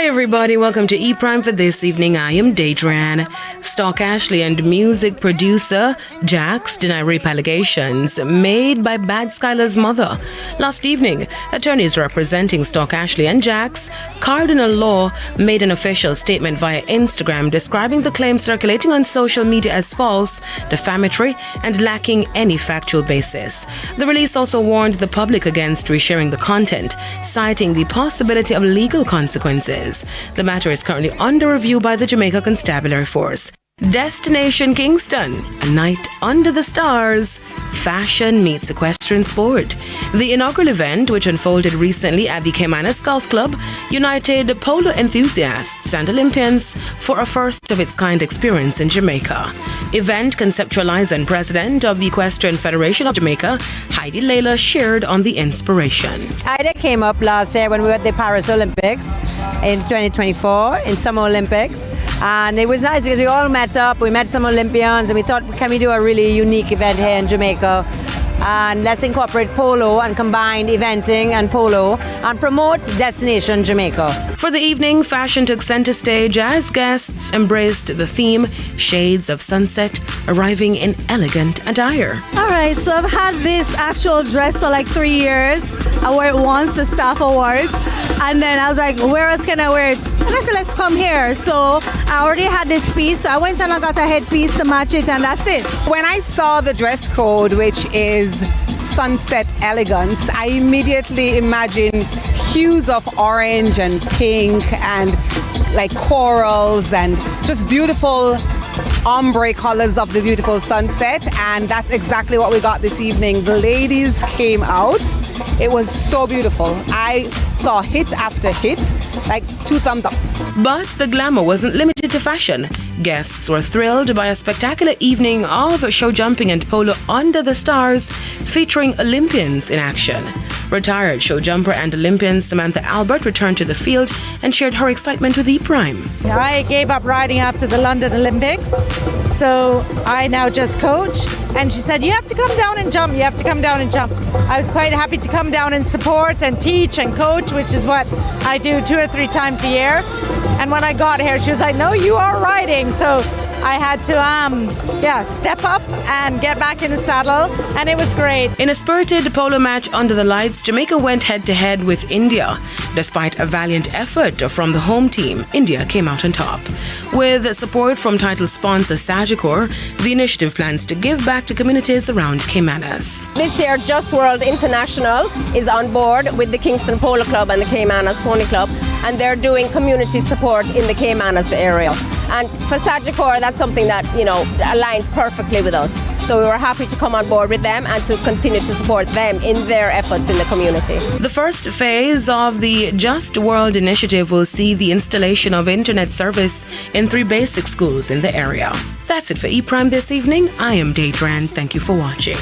Hi everybody, welcome to E Prime for this evening. I am Daedran. Stock Ashley and music producer Jax deny rape allegations made by Bad Skylar's mother. Last evening, attorneys representing Stock Ashley and Jax, Cardinal Law, made an official statement via Instagram describing the claims circulating on social media as false, defamatory, and lacking any factual basis. The release also warned the public against resharing the content, citing the possibility of legal consequences. The matter is currently under review by the Jamaica Constabulary Force. Destination Kingston, a night under the stars, fashion meets equestrian sport. The inaugural event, which unfolded recently at the Caymanas Golf Club, united polo enthusiasts and Olympians for a first-of-its-kind experience in Jamaica. Event conceptualizer and president of the Equestrian Federation of Jamaica, Heidi Layla, shared on the inspiration. Ida came up last year when we were at the Paris Olympics in 2024, in Summer Olympics, and it was nice because we all met up, we met some Olympians, and we thought, can we do a really unique event here in Jamaica? And let's incorporate polo and combine eventing and polo and promote Destination Jamaica. For the evening, fashion took center stage as guests embraced the theme Shades of Sunset, arriving in elegant attire. Alright, so I've had this actual dress for like 3 years. I wore it once, the staff awards, and then I was like, where else can I wear it? And I said, let's come here. So I already had this piece, so I went and I got a headpiece to match it, and that's it. When I saw the dress code, which is sunset elegance, I immediately imagined hues of orange and pink and like corals and just beautiful ombre colors of the beautiful sunset, and that's exactly what we got this evening. The ladies came out. It was so beautiful. I saw hit after hit, like 2 thumbs up. But the glamour wasn't limited to fashion. Guests were thrilled by a spectacular evening of show jumping and polo under the stars, featuring Olympians in action. Retired show jumper and Olympian Samantha Albert returned to the field and shared her excitement with E Prime. I gave up riding after the London Olympics, so I now just coach. And she said, you have to come down and jump, you have to come down and jump. I was quite happy to come down and support and teach and coach, which is what I do 2 or 3 times a year. And when I got here, she was like, no, you are riding. So I had to step up and get back in the saddle, and it was great. In a spirited polo match under the lights, Jamaica went head-to-head with India. Despite a valiant effort from the home team, India came out on top. With support from title sponsor Sagicor, the initiative plans to give back to communities around Caymanas. This year, Just World International is on board with the Kingston Polo Club and the Caymanas Pony Club, and they're doing community support in the Caymanas area. And for Sagicor, that's something that, aligns perfectly with us. So we were happy to come on board with them and to continue to support them in their efforts in the community. The first phase of the Just World initiative will see the installation of internet service in 3 basic schools in the area. That's it for E Prime this evening. I am Daedran. Thank you for watching.